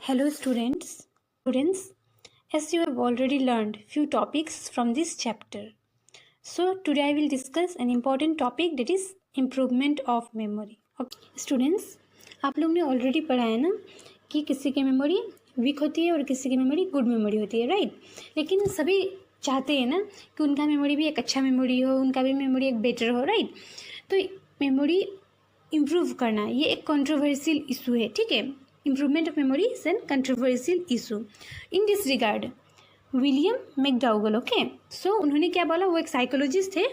Hello students, as you have already learned few topics from this chapter. So today I will discuss an important topic, that is improvement of memory. Okay. Students, आप लोग ने already पढ़ा है ना कि किसी की memory weak होती है और किसी की मेमोरी गुड मेमोरी होती है, राइट। लेकिन सभी चाहते हैं ना कि उनका मेमोरी भी एक अच्छा मेमोरी हो, उनका भी मेमोरी एक बेटर हो, राइट। तो मेमोरी इम्प्रूव करना ये एक कंट्रोवर्शियल इशू है, ठीक है। Improvement of memory is an controversial issue. In this regard William McDougall, okay, so उन्होंने क्या बोला, वो एक साइकोलॉजिस्ट थे।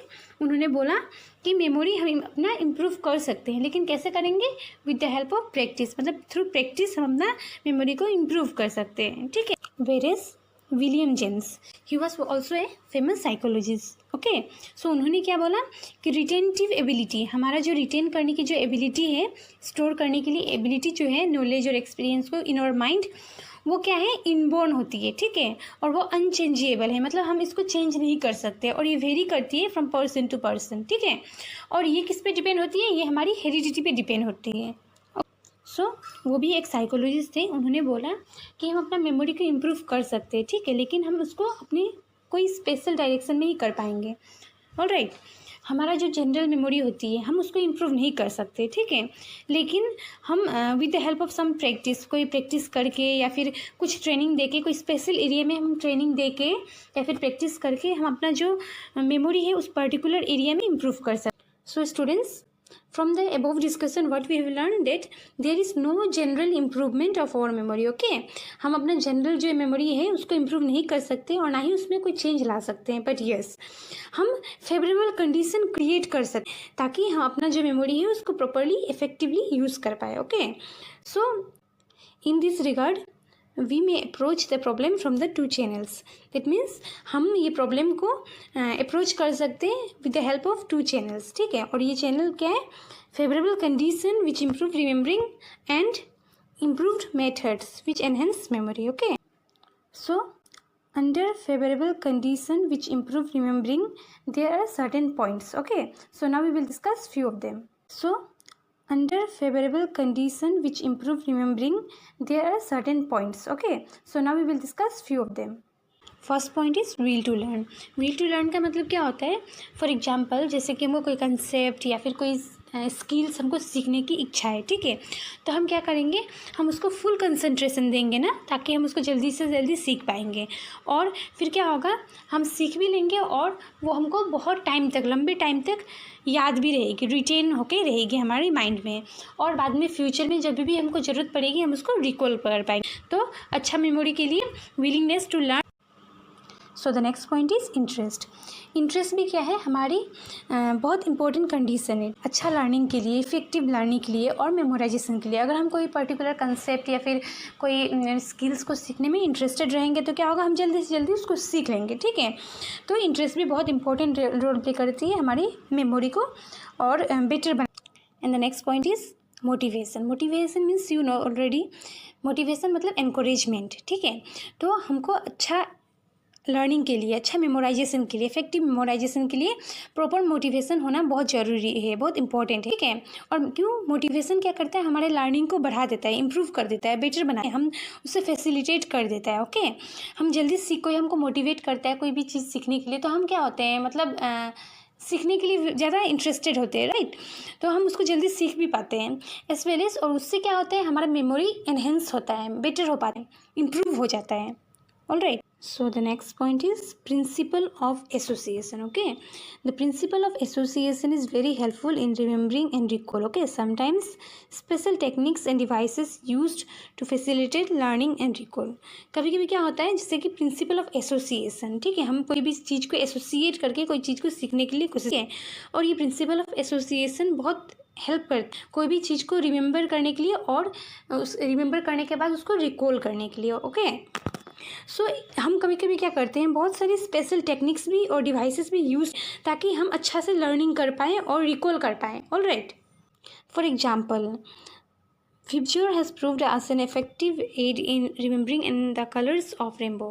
उन्होंने बोला कि मेमोरी हम अपना इम्प्रूव कर सकते हैं, लेकिन कैसे करेंगे? With the help of practice, मतलब थ्रू प्रैक्टिस हम अपना मेमोरी को इम्प्रूव कर सकते हैं, ठीक है। Whereas William James, he was also a famous psychologist, okay. So उन्होंने क्या बोला कि रिटेंटिव एबिलिटी, हमारा जो रिटेन करने की जो एबिलिटी है, स्टोर करने के लिए एबिलिटी जो है, नॉलेज और एक्सपीरियंस को इन आवर माइंड, वो क्या है, इनबोर्न होती है, ठीक है। और वो अनचेंजेबल है, मतलब हम इसको चेंज नहीं कर सकते, और ये वेरी करती है फ्रॉम पर्सन टू पर्सन, ठीक है। और ये किस पे डिपेंड होती है? ये हमारी हेरिडिटी पे डिपेंड होती है। सो वो भी एक साइकोलॉजिस्ट थे। उन्होंने बोला कि हम अपना मेमोरी को इम्प्रूव कर सकते हैं, ठीक है, लेकिन हम उसको अपने कोई स्पेशल डायरेक्शन में ही कर पाएंगे, ऑलराइट। हमारा जो जनरल मेमोरी होती है हम उसको इम्प्रूव नहीं कर सकते, ठीक है, लेकिन हम with the help of some practice, कोई प्रैक्टिस करके या फिर कुछ ट्रेनिंग देके, कोई स्पेशल एरिया में हम ट्रेनिंग देके या फिर प्रैक्टिस करके हम अपना जो मेमोरी है उस पर्टिकुलर एरिया में इम्प्रूव कर सकते। So students, from the above discussion what we have learned that there is no general improvement of our memory, okay। हम अपना जनरल जो मेमोरी है उसको इम्प्रूव नहीं कर सकते और ना ही उसमें कोई चेंज ला सकते हैं, बट यस हम फेवरेबल कंडीशन क्रिएट कर सकते हैं ताकि हम अपना जो मेमोरी है उसको प्रॉपरली इफेक्टिवली यूज़ कर पाए, okay. So in this regard we may approach the problem from the two channels, that means हम ये प्रॉब्लम को अप्रोच कर सकते हैं with the help of two channels, ठीक है। और ये चैनल क्या है? Favourable condition which improve remembering and improved methods which enhance memory, okay. So under favourable condition which improve remembering there are certain points, okay. So now we will discuss few of them. So under favorable condition which improve remembering there are certain points, okay, so now we will discuss few of them. First point is will to learn. Will to learn का मतलब क्या होता है? For example जैसे कि हमको कोई concept या फिर कोई स्किल्स हमको सीखने की इच्छा है, ठीक है, तो हम क्या करेंगे, हम उसको फुल कंसंट्रेशन देंगे ना, ताकि हम उसको जल्दी से जल्दी सीख पाएंगे। और फिर क्या होगा, हम सीख भी लेंगे और वो हमको बहुत टाइम तक, लंबे टाइम तक याद भी रहेगी, रिटेन होके रहेगी हमारे माइंड में, और बाद में फ्यूचर में जब भी हमको ज़रूरत पड़ेगी हम उसको रिकॉल कर पाएंगे। तो अच्छा मेमोरी के लिए willingness to learn. So the next point is interest. Interest भी क्या है, हमारी बहुत इंपॉर्टेंट कंडीशन है अच्छा लर्निंग के लिए, इफेक्टिव लर्निंग के लिए और मेमोराइजेशन के लिए। अगर हम कोई पर्टिकुलर कंसेप्ट या फिर कोई स्किल्स को सीखने में इंटरेस्टेड रहेंगे तो क्या होगा, हम जल्दी से जल्दी उसको सीख लेंगे, ठीक है। तो इंटरेस्ट भी बहुत इंपॉर्टेंट रोल प्ले करती है हमारी मेमोरी को और बेटर बना। And the next point is motivation. Motivation means you know already, motivation मतलब एनकरेजमेंट, ठीक है। तो हमको अच्छा लर्निंग के लिए, अच्छा मेमोराइजेशन के लिए, इफेक्टिव मेमोराइजेशन के लिए प्रॉपर मोटिवेशन होना बहुत ज़रूरी है, बहुत इंपॉर्टेंट है, ठीक है। और क्यों? मोटिवेशन क्या करता है, हमारे लर्निंग को बढ़ा देता है, इंप्रूव कर देता है, बेटर बनाए, हम उससे फैसिलिटेट कर देता है, ओके। हम जल्दी सीख, कोई हमको मोटिवेट करता है कोई भी चीज़ सीखने के लिए, तो हम क्या होते हैं, मतलब सीखने के लिए ज़्यादा इंटरेस्टेड होते हैं, राइट। तो हम उसको जल्दी सीख भी पाते हैं एज वेल एज, और उससे क्या होता है, हमारा मेमोरी एनहेंस होता है, बेटर हो पाता है, इम्प्रूव हो जाता है, alright. So the next point is principle of association, okay। The principle of association is very helpful in remembering and recall, okay। Sometimes special techniques and devices used to facilitate learning and recall। कभी कभी क्या होता है, जैसे कि principle of association, ठीक है, हम कोई भी चीज़ को एसोसिएट करके कोई चीज़ को सीखने के लिए कोशिश है, और ये प्रिंसिपल ऑफ एसोसिएशन बहुत हेल्प कर कोई भी चीज़ को रिमेंबर करने के लिए और उस रिमेंबर करने के बाद उसको रिकॉल करने के लिए, ओके। सो हम कभी कभी क्या करते हैं, बहुत सारी स्पेशल टेक्निक्स भी और डिवाइसेस भी यूज़, ताकि हम अच्छा से लर्निंग कर पाएँ और रिकॉल कर पाएँ, alright. For example Vibgyor has proved as an effective aid in remembering in the colors of rainbow.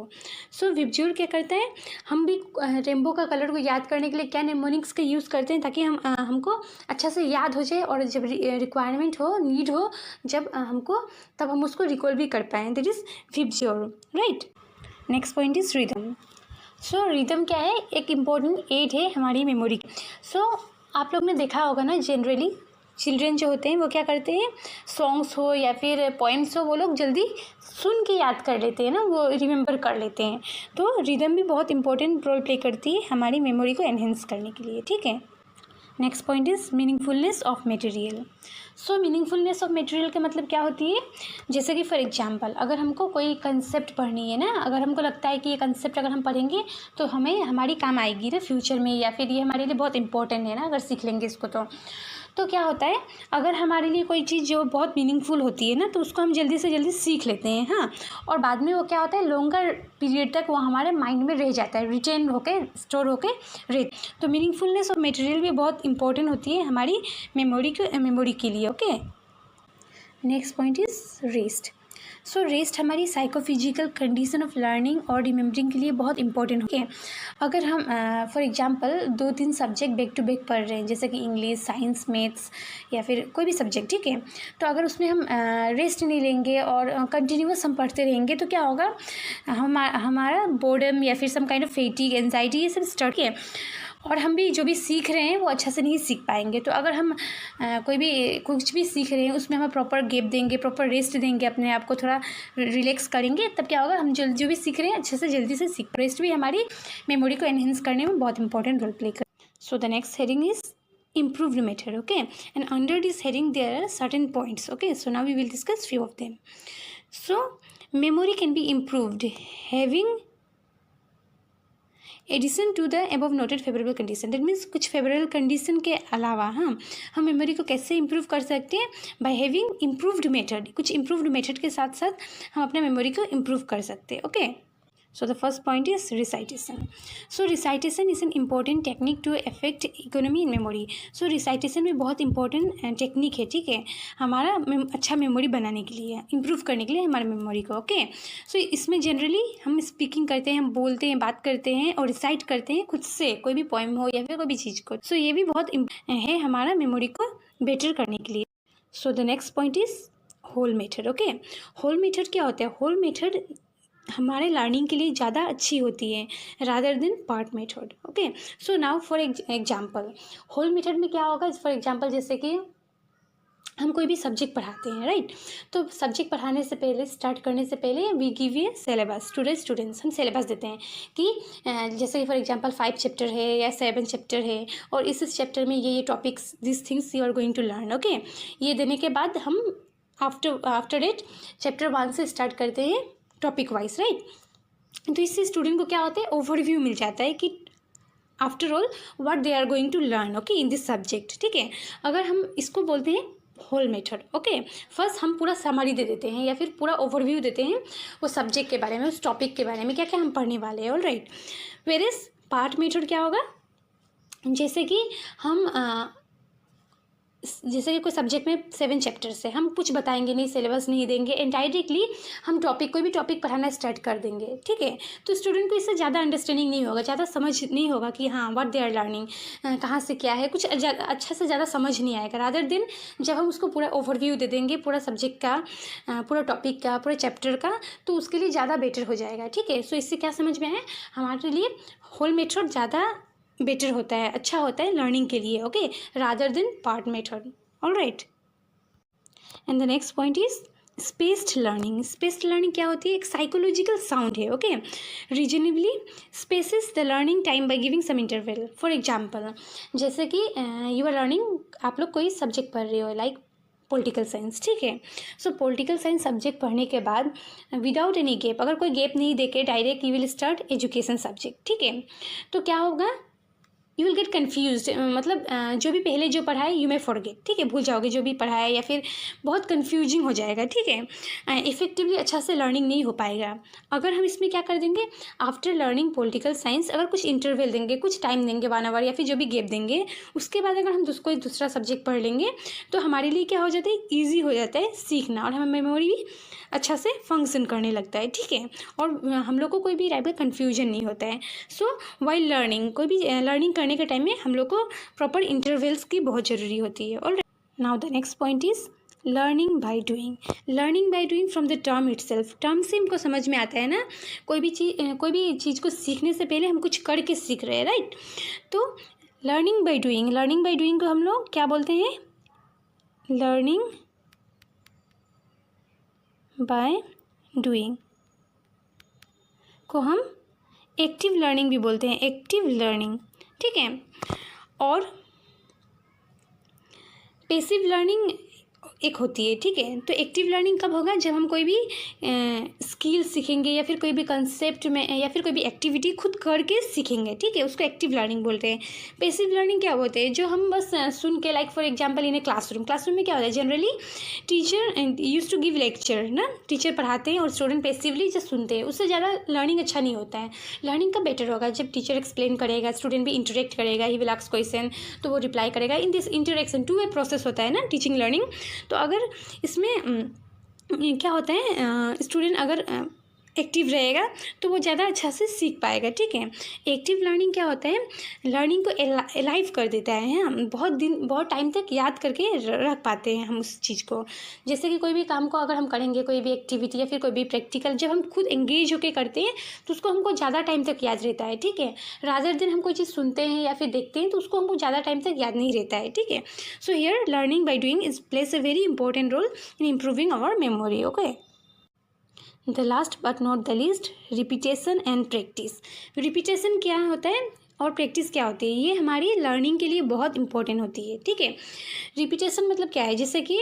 So Vibgyor क्या करता है, हम भी रेनबो का कलर को याद करने के लिए क्या नेमोनिक्स का यूज़ करते हैं ताकि हमको अच्छा से याद हो जाए और जब रिक्वायरमेंट हो, नीड हो जब हमको, तब हम उसको रिकॉल भी कर पाएँ. That is Vibgyor, right. Next point is rhythm. So rhythm क्या है, एक इम्पोर्टेंट एड है हमारी मेमोरी की. सो आप लोग ने देखा होगा ना, जनरली चिल्ड्रन जो होते हैं वो क्या करते हैं, सॉन्ग्स हो या फिर पोएम्स हो, वो लोग जल्दी सुन के याद कर लेते हैं ना, वो रिमेंबर कर लेते हैं. तो रिदम भी बहुत इंपॉर्टेंट रोल प्ले करती है हमारी मेमोरी को एनहेंस करने के लिए. ठीक है. Next point is meaningfulness of material. So meaningfulness of material का मतलब क्या होती है, जैसे कि फॉर एग्जांपल अगर हमको कोई कंसेप्ट पढ़नी है ना, अगर हमको लगता है कि ये कंसेप्ट अगर हम पढ़ेंगे तो हमें हमारी काम आएगी ना फ्यूचर में, या फिर ये हमारे लिए बहुत इंपॉर्टेंट है ना अगर सीख लेंगे इसको, तो क्या होता है, अगर हमारे लिए कोई चीज़ जो बहुत मीनिंगफुल होती है ना, तो उसको हम जल्दी से जल्दी सीख लेते हैं. हाँ, और बाद में वो क्या होता है, लॉन्गर पीरियड तक वो हमारे माइंड में रह जाता है, रिटेन होके, स्टोर होके रह. तो मीनिंगफुलनेस ऑफ मटेरियल भी बहुत इंपॉर्टेंट होती है हमारी मेमोरी के लिए. Okay. Next point is rest. So rest हमारी साइकोफिजिकल कंडीशन ऑफ लर्निंग और रिमेम्बरिंग के लिए बहुत इंपॉर्टेंट है. अगर हम for example 2-3 subject back to back पढ़ रहे हैं, जैसे कि इंग्लिश, साइंस, मैथ्स या फिर कोई भी सब्जेक्ट, ठीक है, तो अगर उसमें हम रेस्ट नहीं लेंगे और कंटिन्यूअस हम पढ़ते रहेंगे तो क्या होगा, हमारा बोर्डम या फिर सम काइंड ऑफ फेटिग, एंजाइटी, ये सब स्टार्ट है, और हम भी जो भी सीख रहे हैं वो अच्छा से नहीं सीख पाएंगे. तो अगर हम कुछ भी सीख रहे हैं उसमें हम प्रॉपर गैप देंगे, प्रॉपर रेस्ट देंगे, अपने आप को थोड़ा रिलैक्स करेंगे, तब क्या होगा, हम जो भी सीख रहे हैं अच्छे से जल्दी से सीख. रेस्ट भी हमारी मेमोरी को एनहेंस करने में बहुत इंपॉर्टेंट रोल प्ले कर. सो the next heading is improved method. Okay, and under this heading there are certain points. Okay, so now we will discuss few of them. So memory can be improved having addition to the above noted favourable condition. That means कुछ favourable condition के अलावा हम memory को कैसे improve कर सकते हैं, by having improved method. कुछ इम्प्रूव्ड मेथड के साथ साथ हम अपने मेमोरी को इम्प्रूव कर सकते हैं. Okay. So the first point is recitation. So recitation is an important technique to affect economy in memory. So recitation भी बहुत important टेक्निक है, ठीक है, हमारा अच्छा मेमोरी बनाने के लिए, इम्प्रूव करने के लिए हमारे मेमोरी को. ओके. सो इसमें जनरली हम स्पीकिंग करते हैं, हम बोलते हैं, बात करते हैं और रिसाइट करते हैं खुद से, कोई भी पोएम हो या फिर कोई भी चीज़ को. सो ये भी बहुत है हमारा मेमोरी को बेटर करने के लिए. So the next point is whole method. Okay. Whole method क्या होता है, होल मेथड हमारे लर्निंग के लिए ज़्यादा अच्छी होती है rather than part method. Okay. So now for example whole method में क्या होगा, फॉर एग्जांपल जैसे कि हम कोई भी सब्जेक्ट पढ़ाते हैं, राइट, तो सब्जेक्ट पढ़ाने से पहले, स्टार्ट करने से पहले we give a syllabus to the students. हम सिलेबस देते हैं कि जैसे कि फॉर एग्जांपल 5 चैप्टर है या 7 चैप्टर है और इस चैप्टर में ये topics, this things you are going to learn. Okay. ये देने के बाद हम आफ्टर इट चैप्टर 1 से स्टार्ट करते हैं टॉपिक वाइज, राइट. तो इससे स्टूडेंट को क्या होता है, ओवरव्यू मिल जाता है कि after all what they are going to learn. Okay, in this subject. ठीक है. अगर हम इसको बोलते हैं होल मेथड. ओके. फर्स्ट हम पूरा समरी दे देते हैं या फिर पूरा ओवरव्यू देते हैं वो सब्जेक्ट के बारे में, उस टॉपिक के बारे में, क्या क्या हम पढ़ने वाले हैं. All right. Whereas part method क्या होगा, जैसे कि हम जैसे कि कोई सब्जेक्ट में 7 चैप्टर्स है, हम कुछ बताएंगे नहीं, सिलेबस नहीं देंगे, एंड डायरेक्टली हम कोई भी टॉपिक पढ़ाना स्टार्ट कर देंगे. ठीक है. तो स्टूडेंट को इससे ज़्यादा अंडरस्टैंडिंग नहीं होगा, ज़्यादा समझ नहीं होगा कि हाँ व्हाट दे आर लर्निंग, कहाँ से क्या है, कुछ अच्छा से ज़्यादा समझ नहीं आएगा. रादर देन जब हम उसको पूरा ओवरव्यू दे देंगे पूरा सब्जेक्ट का, पूरा टॉपिक का, पूरा चैप्टर का, तो उसके लिए ज़्यादा बेटर हो जाएगा. ठीक है. सो इससे क्या समझ में आए, हमारे लिए होल मेथड ज़्यादा बेटर होता है, अच्छा होता है लर्निंग के लिए. Okay, rather than part method. All right. And the next point is spaced learning. Spaced learning क्या होती है, एक साइकोलॉजिकल साउंड है. Okay. Reasonably spaces the learning time by giving some interval. For example जैसे कि you are learning, आप लोग कोई सब्जेक्ट पढ़ रहे हो लाइक पॉलिटिकल साइंस. ठीक है. सो पॉलिटिकल साइंस सब्जेक्ट पढ़ने के बाद विदाउट एनी गैप, अगर कोई गैप नहीं देके direct you will start education subject. ठीक है. तो क्या होगा, यू विल गेट कन्फ्यूज, मतलब जो भी पहले जो पढ़ा है यू मे फॉरगेट, ठीक है, भूल जाओगे जो भी पढ़ा है, या फिर बहुत कन्फ्यूजिंग हो जाएगा, ठीक है, इफेक्टिवली अच्छा से लर्निंग नहीं हो पाएगा। अगर हम इसमें क्या कर देंगे, आफ्टर लर्निंग पॉलिटिकल साइंस अगर कुछ इंटरवल देंगे, कुछ टाइम देंगे 1 आवर या फिर जो भी गैप देंगे, उसके बाद अगर हम कोई दूसरा सब्जेक्ट पढ़ लेंगे तो हमारे लिए क्या हो जाता है, ईजी हो जाता है सीखना, और हमें मेमोरी भी अच्छा से फंक्शन करने लगता है, ठीक है, और हम लोग को कोई भी टाइप का कन्फ्यूजन नहीं होता है। सो वाइल लर्निंग, कोई भी लर्निंग करने के टाइम में हम लोग को प्रॉपर इंटरवल्स की बहुत ज़रूरी होती है। और now the next point is learning by doing. Learning by doing from the term itself, term से हमको समझ में आता है ना, कोई भी चीज़ को सीखने से पहले हम कुछ करके सीख रहे हैं, राइट। तो लर्निंग बाय डूइंग को हम लोग क्या बोलते हैं, लर्निंग बाय डूइंग को हम एक्टिव लर्निंग भी बोलते हैं, एक्टिव लर्निंग, ठीक है। और पैसिव लर्निंग एक होती है, ठीक है। तो एक्टिव लर्निंग कब होगा, जब हम कोई भी स्किल सीखेंगे या फिर कोई भी कंसेप्ट में या फिर कोई भी एक्टिविटी खुद करके सीखेंगे, ठीक है, उसको एक्टिव लर्निंग बोलते हैं। पैसिव लर्निंग क्या होते हैं, जो हम बस सुन के, like for example in a classroom में क्या होता है, generally teacher use to give lecture ना, टीचर पढ़ाते हैं और स्टूडेंट पैसिवली जस्ट सुनते हैं, उससे ज़्यादा लर्निंग अच्छा नहीं होता है। लर्निंग का बेटर होगा जब टीचर एक्सप्लेन करेगा, स्टूडेंट भी इंटरेक्ट करेगा, ही विल आस्क क्वेश्चन तो वो रिप्लाई करेगा। In this interaction 2 way process होता है ना टीचिंग लर्निंग। तो अगर इसमें क्या होता है, स्टूडेंट अगर एक्टिव रहेगा तो वो ज़्यादा अच्छा से सीख पाएगा, ठीक है। एक्टिव लर्निंग क्या होता है, लर्निंग को एलाइव कर देता है, हम बहुत टाइम तक याद करके रख पाते हैं हम उस चीज़ को। जैसे कि कोई भी काम को अगर हम करेंगे, कोई भी एक्टिविटी या फिर कोई भी प्रैक्टिकल, जब हम खुद एंगेज होकर करते हैं तो उसको हमको ज़्यादा टाइम तक याद रहता है, ठीक है। रादर देन हम कोई चीज़ सुनते हैं या फिर देखते हैं तो उसको हमको ज़्यादा टाइम तक याद नहीं रहता है, ठीक है। So here learning by doing is place a very important role in improving our memory, okay. The last but not the least, repetition and practice. Repetition क्या होता है और प्रैक्टिस क्या होती है, ये हमारी लर्निंग के लिए बहुत इंपॉर्टेंट होती है, ठीक है। रिपीटेशन मतलब क्या है, जैसे कि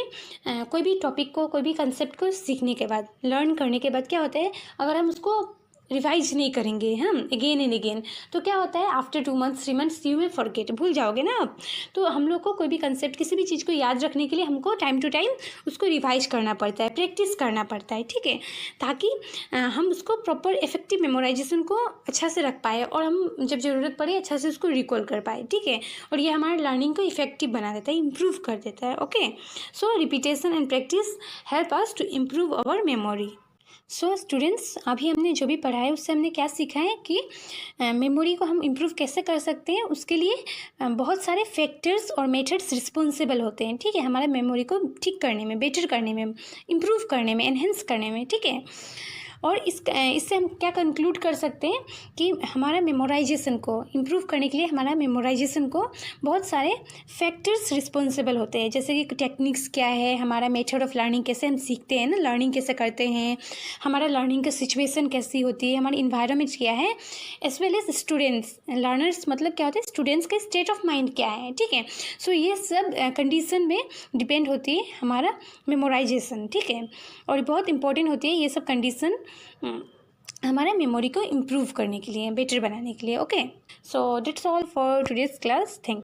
कोई भी टॉपिक को, कोई भी कंसेप्ट को सीखने के बाद, लर्न करने के बाद क्या होता है, अगर हम उसको रिवाइज नहीं करेंगे हम अगेन एंड अगेन, तो क्या होता है, after 2 months 3 months you will forget, भूल जाओगे ना आप। तो हम लोग को कोई भी कंसेप्ट, किसी भी चीज़ को याद रखने के लिए हमको टाइम टू टाइम उसको रिवाइज करना पड़ता है, प्रैक्टिस करना पड़ता है, ठीक है, ताकि हम उसको प्रॉपर इफेक्टिव मेमोराइजेशन को अच्छा से रख पाए और हम जब ज़रूरत पड़े अच्छा से उसको रिकॉल कर पाए, ठीक है। और ये हमारे लर्निंग को इफेक्टिव बना देता है, इम्प्रूव कर देता है, okay. So repetition and practice help us to improve our memory. So students, अभी हमने जो भी पढ़ा है उससे हमने क्या सीखा है कि मेमोरी को हम इम्प्रूव कैसे कर सकते हैं। उसके लिए बहुत सारे फैक्टर्स और मेथड्स रिस्पॉन्सिबल होते हैं, ठीक है, हमारे मेमोरी को ठीक करने में, बेटर करने में, इम्प्रूव करने में, एनहेंस करने में, ठीक है। और इससे हम क्या कंक्लूड कर सकते हैं कि हमारा मेमोराइजेशन को इम्प्रूव करने के लिए हमारा मेमोराइजेशन को बहुत सारे फैक्टर्स रिस्पॉन्सिबल होते हैं, जैसे कि टेक्निक्स क्या है, हमारा मेथड ऑफ लर्निंग कैसे हम सीखते हैं ना, लर्निंग कैसे करते हैं, हमारा लर्निंग का सिचुएशन कैसी होती है, हमारी इन्वायरमेंट क्या है, as well as students, learners मतलब क्या होता है, स्टूडेंट्स का स्टेट ऑफ माइंड क्या है, ठीक है। सो ये सब कंडीशन में डिपेंड होती है हमारा मेमोराइजेशन, ठीक है, और बहुत इंपॉर्टेंट होती है ये सब कंडीशन हमारे मेमोरी को इम्प्रूव करने के लिए, बेटर बनाने के लिए, okay. So that's all for today's class, thank